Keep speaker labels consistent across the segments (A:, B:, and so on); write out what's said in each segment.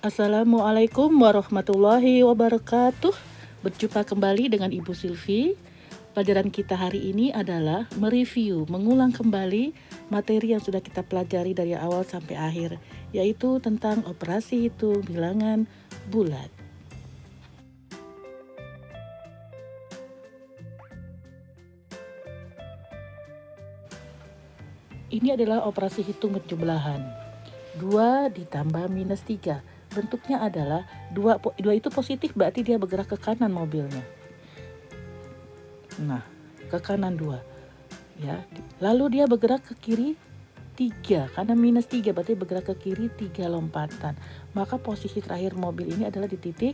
A: Assalamualaikum warahmatullahi wabarakatuh. Berjumpa kembali dengan Ibu Silvi. Pelajaran kita hari ini adalah mereview, mengulang kembali materi yang sudah kita pelajari dari awal sampai akhir, yaitu tentang operasi hitung bilangan bulat. Ini adalah operasi hitung penjumlahan. 2 ditambah minus 3. Bentuknya adalah 2 itu positif, berarti dia bergerak ke kanan mobilnya. Nah, ke kanan 2. Ya. Lalu dia bergerak ke kiri 3, karena minus 3 berarti bergerak ke kiri 3 lompatan. Maka posisi terakhir mobil ini adalah di titik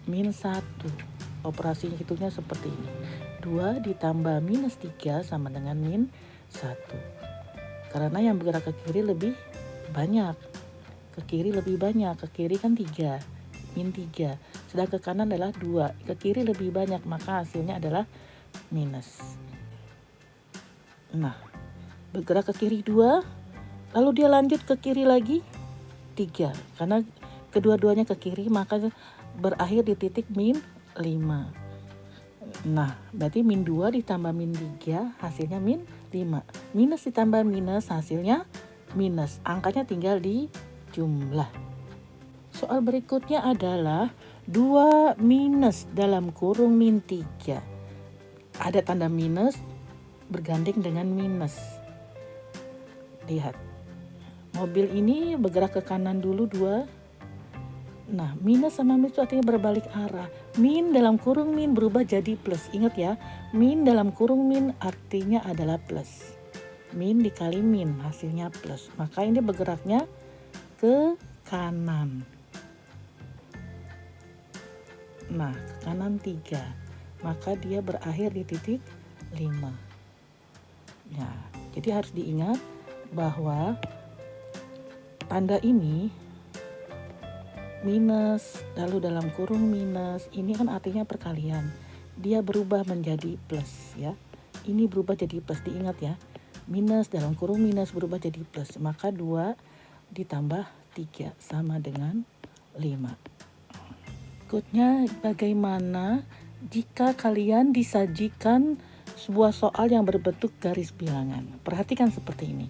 A: min 1. Operasi hitungnya seperti ini. 2 ditambah minus 3 sama dengan min 1. Karena yang bergerak ke kiri lebih banyak. Ke kiri lebih banyak, ke kiri kan 3, min 3. Sedang ke kanan adalah 2, ke kiri lebih banyak, maka hasilnya adalah minus. Nah, bergerak ke kiri 2, lalu dia lanjut ke kiri lagi 3. Karena kedua-duanya ke kiri, maka berakhir di titik min 5. Nah, berarti min 2 ditambah min 3 hasilnya min 5. Minus ditambah minus hasilnya minus. Angkanya tinggal di jumlah. Soal berikutnya adalah 2 minus dalam kurung min 3. Ada tanda minus bergandeng dengan minus. Lihat. Mobil ini bergerak ke kanan dulu 2. Nah, minus sama minus artinya berbalik arah. Min dalam kurung min berubah jadi plus. Ingat ya, min dalam kurung min artinya adalah plus. Min dikali min hasilnya plus. Maka ini bergeraknya ke kanan. Nah, ke kanan 3. Maka dia berakhir di titik 5. Nah, jadi harus diingat bahwa tanda ini minus, lalu dalam kurung minus, ini kan artinya perkalian. Dia berubah menjadi plus ya. Ini berubah jadi plus, diingat ya. Minus dalam kurung minus berubah jadi plus. Maka 2 ditambah 3 sama dengan 5. Berikutnya, bagaimana jika kalian disajikan sebuah soal yang berbentuk garis bilangan? Perhatikan seperti ini.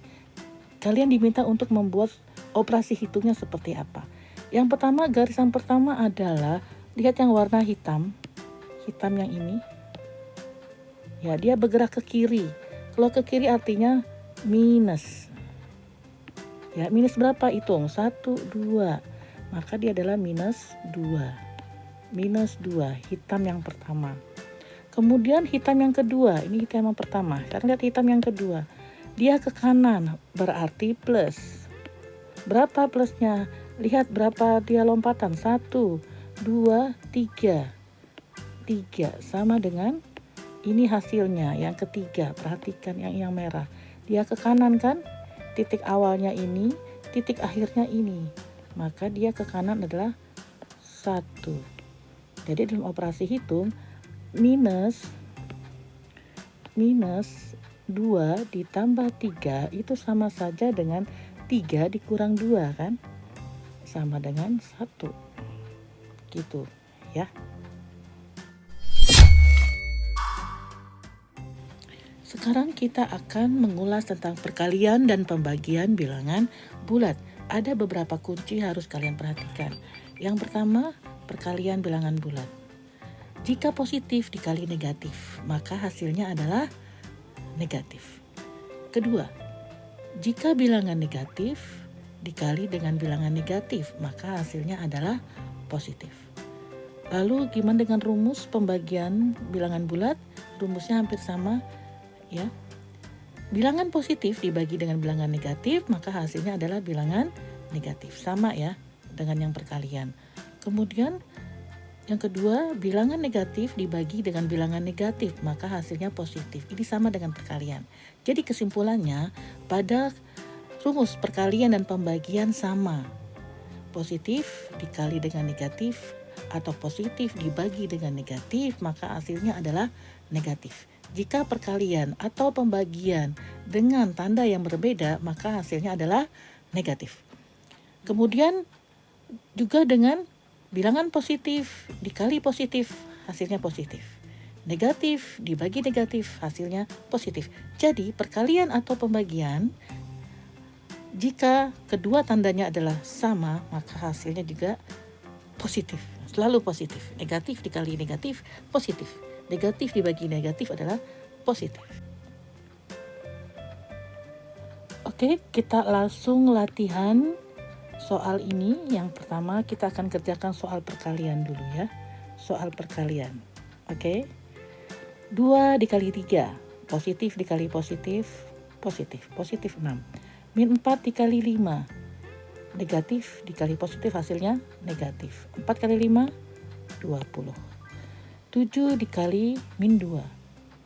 A: Kalian diminta untuk membuat operasi hitungnya seperti apa. Yang pertama, garisan pertama adalah, lihat yang warna hitam. Hitam yang ini. Ya, dia bergerak ke kiri. Kalau ke kiri artinya minus. Ya, minus berapa? Hitung. 1, 2. Maka dia adalah minus 2. Minus 2, hitam yang pertama. Kemudian hitam yang kedua. Ini hitam yang pertama. Sekarang lihat hitam yang kedua. Dia ke kanan, berarti plus. Berapa plusnya? Lihat berapa dia lompatan. 1, 2, 3. 3 sama dengan ini hasilnya. Yang ketiga, perhatikan yang merah. Dia ke kanan kan? Titik awalnya ini, titik akhirnya ini. Maka dia ke kanan adalah 1. Jadi dalam operasi hitung, minus 2 ditambah 3 itu sama saja dengan 3 dikurang 2 kan? Sama dengan 1. Gitu ya. Sekarang kita akan mengulas tentang perkalian dan pembagian bilangan bulat. Ada beberapa kunci harus kalian perhatikan. Yang pertama, perkalian bilangan bulat. Jika positif dikali negatif, maka hasilnya adalah negatif. Kedua, jika bilangan negatif dikali dengan bilangan negatif, maka hasilnya adalah positif. Lalu gimana dengan rumus pembagian bilangan bulat? Rumusnya hampir sama ya. Bilangan positif dibagi dengan bilangan negatif, maka hasilnya adalah bilangan negatif. Sama ya dengan yang perkalian. Kemudian yang kedua, bilangan negatif dibagi dengan bilangan negatif, maka hasilnya positif. Ini sama dengan perkalian. Jadi kesimpulannya, pada rumus perkalian dan pembagian sama. Positif dikali dengan negatif atau positif dibagi dengan negatif, maka hasilnya adalah negatif. Jika perkalian atau pembagian dengan tanda yang berbeda, maka hasilnya adalah negatif. Kemudian Juga dengan bilangan positif dikali positif, hasilnya positif. Negatif dibagi negatif, hasilnya positif. Jadi perkalian atau pembagian, jika kedua tandanya adalah sama, maka hasilnya juga positif, selalu positif. Negatif dikali negatif, positif. Negatif dibagi negatif adalah positif. Oke, kita langsung latihan soal ini. Yang pertama kita akan kerjakan soal perkalian dulu ya. Soal perkalian. Oke. 2 dikali 3, positif dikali positif, positif. Positif 6. Min 4 dikali 5, negatif dikali positif, hasilnya negatif. 4 kali 5, 20. 7 dikali min 2,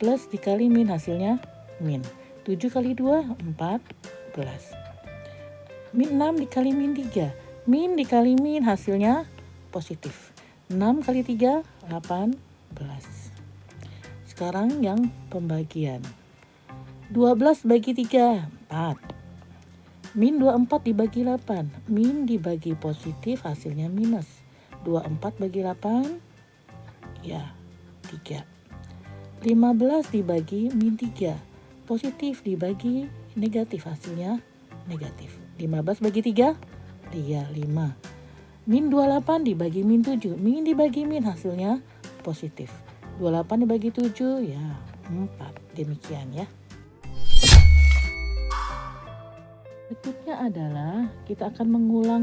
A: plus dikali min, hasilnya min. 7 kali 2, 14. Min 6 dikali min 3, min dikali min, hasilnya positif. 6 kali 3, 18. Sekarang yang pembagian. 12 bagi 3, 4. Min 24 dibagi 8, min dibagi positif, hasilnya minus. 24 bagi 8, ya 3. 15 dibagi min 3, positif dibagi negatif, hasilnya negatif. 15 bagi 3, ya 5. Min 28 dibagi min 7, min dibagi min, hasilnya positif. 28 dibagi 7, ya 4. Demikian ya. Berikutnya adalah kita akan mengulang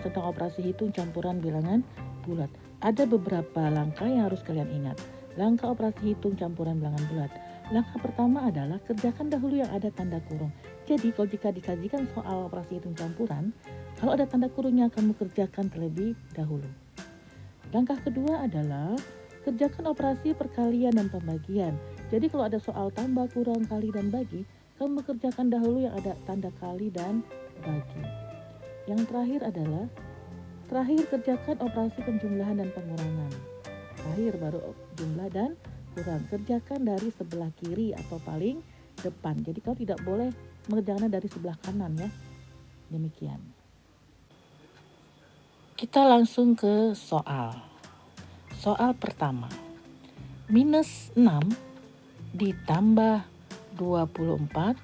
A: tentang operasi hitung campuran bilangan bulat. Ada beberapa langkah yang harus kalian ingat. Langkah operasi hitung campuran bilangan bulat. Langkah pertama adalah kerjakan dahulu yang ada tanda kurung. Jadi kalau jika dikajikan soal operasi hitung campuran, kalau ada tanda kurungnya kamu kerjakan terlebih dahulu. Langkah kedua adalah kerjakan operasi perkalian dan pembagian. Jadi kalau ada soal tambah, kurang, kali, dan bagi, kamu kerjakan dahulu yang ada tanda kali dan bagi. Yang terakhir adalah kerjakan operasi penjumlahan dan pengurangan. Terakhir baru jumlah dan kurang. Kerjakan dari sebelah kiri atau paling depan. Jadi kau tidak boleh mengerjakannya dari sebelah kanan ya. Demikian. Kita langsung ke soal. Soal pertama. Minus 6 ditambah 24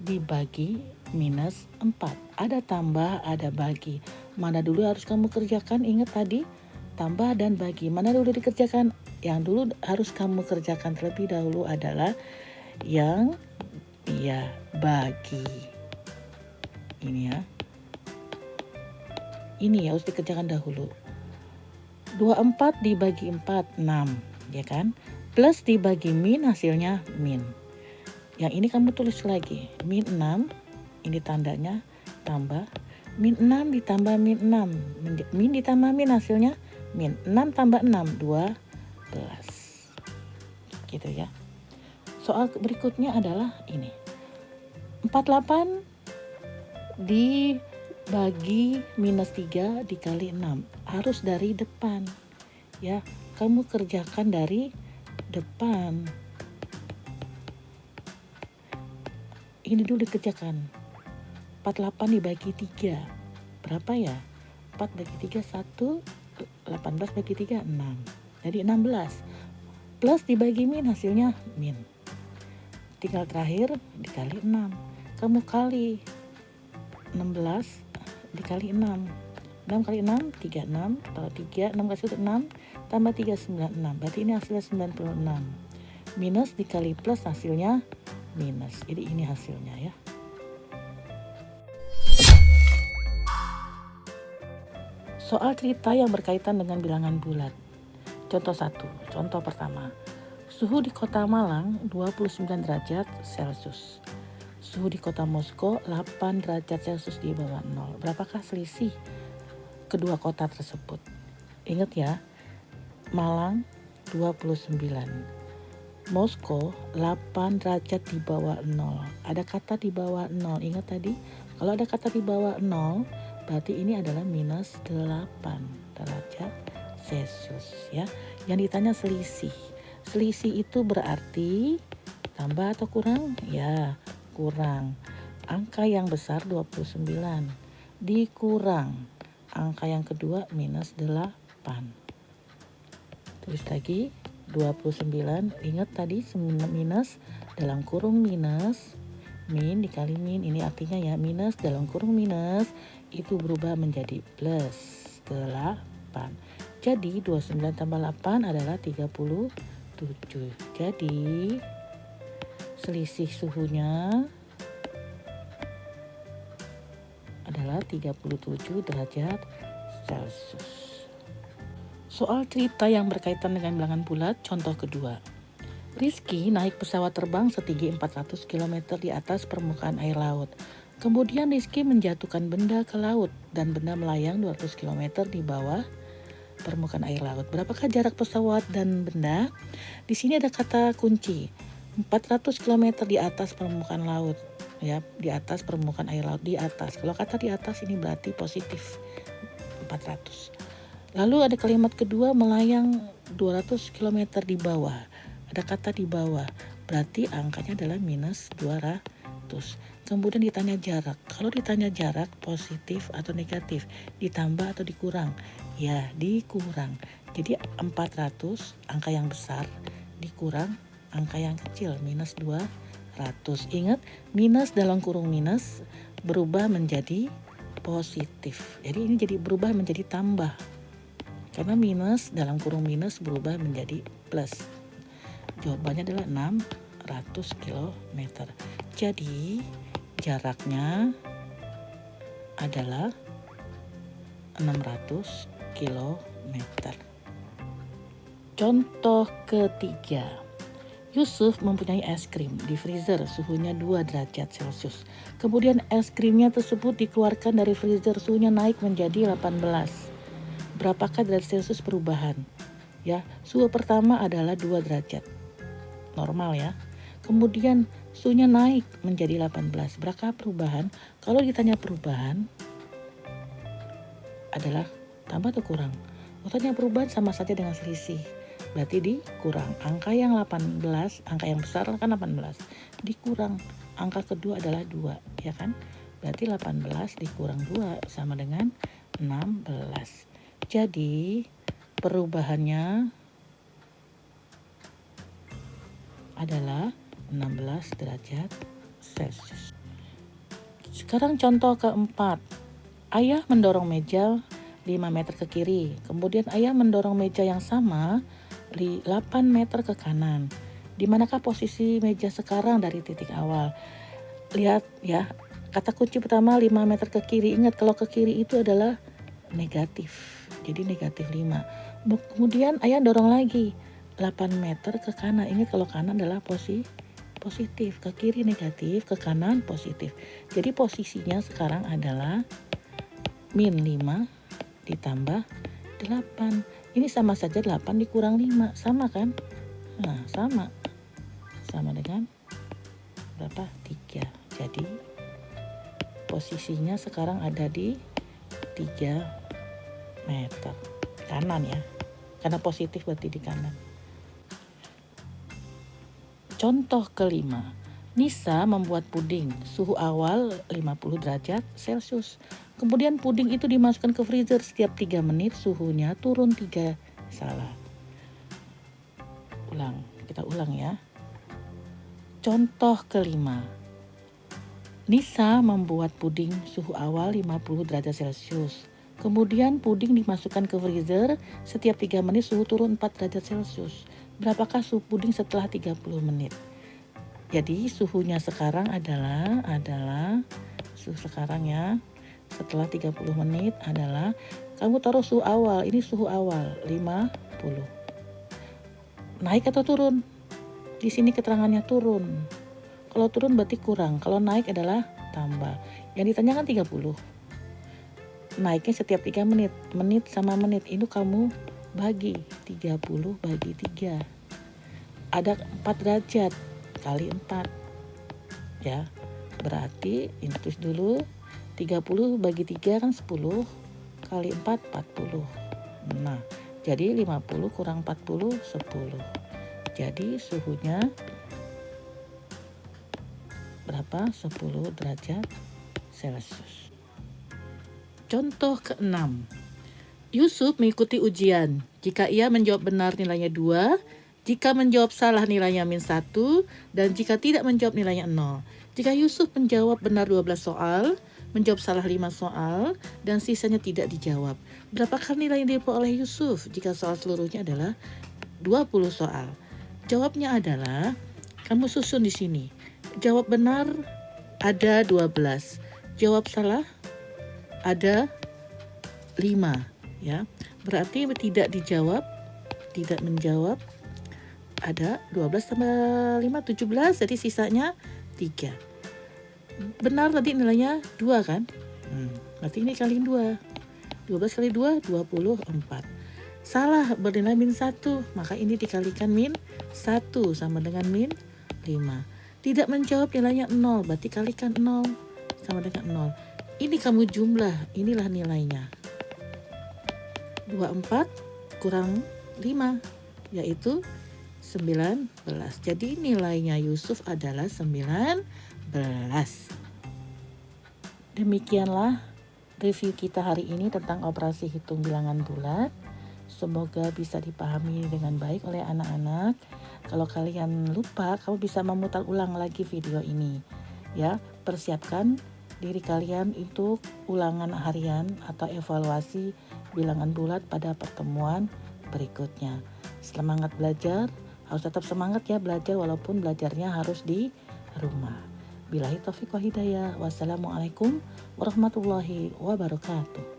A: dibagi minus 4. Ada tambah, ada bagi. Mana dulu harus kamu kerjakan? Ingat tadi, tambah dan bagi. Mana dulu dikerjakan? Yang dulu harus kamu kerjakan terlebih dahulu adalah yang bagi. Ini ya. Ini harus dikerjakan dahulu. 24 dibagi 4, 6. Ya kan? Plus dibagi min, hasilnya min. Yang ini kamu tulis lagi, min 6, ini tandanya tambah, min 6 ditambah min 6, min ditambah min, hasilnya min. 6 tambah 6, 12. Gitu ya. Soal berikutnya adalah ini. 48 dibagi minus 3 dikali 6. Harus dari depan. Ya, kamu kerjakan dari depan. Ini dulu dikerjakan. 48 dibagi 3. Berapa ya? 4 bagi 3, 1. 18 bagi 3, 6. Jadi 16. Plus dibagi min, hasilnya min. Tinggal terakhir dikali 6. Kamu kali 16 dikali 6. 6 kali 6, 36. Kalau 3, 6 kali 1, 6. Tambah 3, 96. Berarti ini hasilnya 96. Minus dikali plus, hasilnya minus. Jadi ini hasilnya ya. Soal cerita yang berkaitan dengan bilangan bulat. Contoh 1. Contoh pertama. Suhu di kota Malang 29 derajat Celcius. Suhu di kota Moskow 8 derajat Celcius di bawah 0. Berapakah selisih kedua kota tersebut? Ingat ya. Malang 29. Moskow 8 derajat di bawah 0. Ada kata di bawah 0. Ingat tadi, kalau ada kata di bawah 0, berarti ini adalah minus 8 derajat Celcius ya. Yang ditanya selisih. Selisih itu berarti tambah atau kurang? Ya, kurang. Angka yang besar 29 dikurang angka yang kedua minus 8. Tulis lagi 29, ingat tadi minus dalam kurung minus, min dikali min, ini artinya ya minus dalam kurung minus itu berubah menjadi plus 8. Jadi 29 tambah 8 adalah 37. Jadi selisih suhunya adalah 37 derajat Celcius. Soal cerita yang berkaitan dengan bilangan bulat, contoh kedua. Rizky naik pesawat terbang setinggi 400 km di atas permukaan air laut. Kemudian Rizky menjatuhkan benda ke laut dan benda melayang 200 km di bawah permukaan air laut. Berapakah jarak pesawat dan benda? Di sini ada kata kunci, 400 km di atas permukaan laut. Ya, di atas permukaan air laut, di atas. Kalau kata di atas ini berarti positif 400. Lalu ada kalimat kedua, melayang 200 km di bawah. Ada kata di bawah, berarti angkanya adalah minus 200. Kemudian ditanya jarak. Kalau ditanya jarak positif atau negatif, ditambah atau dikurang? Ya, dikurang. Jadi 400 angka yang besar dikurang angka yang kecil minus 200. Ingat, minus dalam kurung minus berubah menjadi positif. Jadi ini jadi berubah menjadi tambah. Karena minus dalam kurung minus berubah menjadi plus. Jawabannya adalah 600 km. Jadi jaraknya adalah 600 km. Contoh ketiga. Yusuf mempunyai es krim di freezer suhunya 2 derajat Celcius. Kemudian es krimnya tersebut dikeluarkan dari freezer, suhunya naik menjadi 18. Berapakah derajat Celcius perubahan? Ya, suhu pertama adalah 2 derajat. Normal ya. Kemudian suhunya naik menjadi 18. Berapa perubahan? Kalau ditanya perubahan adalah tambah atau kurang? Maksudnya perubahan sama saja dengan selisih. Berarti dikurang. Angka yang 18, angka yang besar kan 18. Dikurang. Angka kedua adalah 2, ya kan? Berarti 18 dikurang 2 sama dengan 16. Jadi perubahannya adalah 16 derajat Celcius. Sekarang contoh keempat. Ayah mendorong meja 5 meter ke kiri. Kemudian ayah mendorong meja yang sama 8 meter ke kanan. Di manakah posisi meja sekarang dari titik awal? Lihat ya, kata kunci pertama 5 meter ke kiri. Ingat kalau ke kiri itu adalah negatif. Jadi negatif 5. Kemudian ayah dorong lagi 8 meter ke kanan. Ingat kalau kanan adalah positif. Ke kiri negatif, ke kanan positif. Jadi posisinya sekarang adalah min 5 ditambah 8. Ini sama saja 8 dikurang 5. Sama kan? Nah, sama. Sama dengan berapa? 3. Jadi posisinya sekarang ada di 3 meter kanan ya, karena positif berarti di kanan. Contoh kelima. Nisa membuat puding suhu awal 50 derajat Celcius. Kemudian puding itu dimasukkan ke freezer setiap 3 menit, suhunya turun 3. Salah. Kita ulang ya. Contoh kelima. Nisa membuat puding suhu awal 50 derajat Celcius. Kemudian puding dimasukkan ke freezer, setiap 3 menit suhu turun 4 derajat Celcius. Berapakah suhu puding setelah 30 menit? Jadi suhunya sekarang adalah suhu sekarang ya. Setelah 30 menit adalah, kamu taruh suhu awal, ini suhu awal 50. Naik atau turun? Di sini keterangannya turun. Kalau turun berarti kurang, kalau naik adalah tambah. Yang ditanyakan 30. Naiknya setiap 3 menit. Menit sama menit itu kamu bagi 30 bagi 3. Ada 4 derajat kali 4. Ya. Berarti ini tulis dulu 30 bagi 3 kan 10 kali 4 40. Nah, jadi 50 kurang 40 10. Jadi suhunya berapa? 10 derajat Celcius. Contoh ke-6. Yusuf mengikuti ujian. Jika ia menjawab benar nilainya 2, jika menjawab salah nilainya -1, dan jika tidak menjawab nilainya 0. Jika Yusuf menjawab benar 12 soal, menjawab salah 5 soal, dan sisanya tidak dijawab, berapakah nilai yang diperoleh Yusuf jika soal seluruhnya adalah 20 soal? Jawabnya adalah, kamu susun di sini. Jawab benar ada 12, jawab salah ada 5, ya. Berarti tidak dijawab, tidak menjawab ada 12 tambah 5 17, jadi sisanya 3. Benar tadi nilainya 2 kan? Berarti ini kaliin 2. 12 kali 2 24. Salah bernilai -1, maka ini dikalikan -1 sama dengan -5. Tidak menjawab nilainya 0, berarti kalikan 0 sama dengan 0. Ini kamu jumlah, inilah nilainya. 24 kurang 5, yaitu 19. Jadi nilainya Yusuf adalah 19. Demikianlah review kita hari ini tentang operasi hitung bilangan bulat. Semoga bisa dipahami dengan baik oleh anak-anak. Kalau kalian lupa, kamu bisa memutar ulang lagi video ini. Ya, persiapkan diri kalian untuk ulangan harian atau evaluasi bilangan bulat pada pertemuan berikutnya. Semangat belajar, harus tetap semangat ya belajar walaupun belajarnya harus di rumah. Billahi taufiq wa hidayah. Wassalamualaikum warahmatullahi wabarakatuh.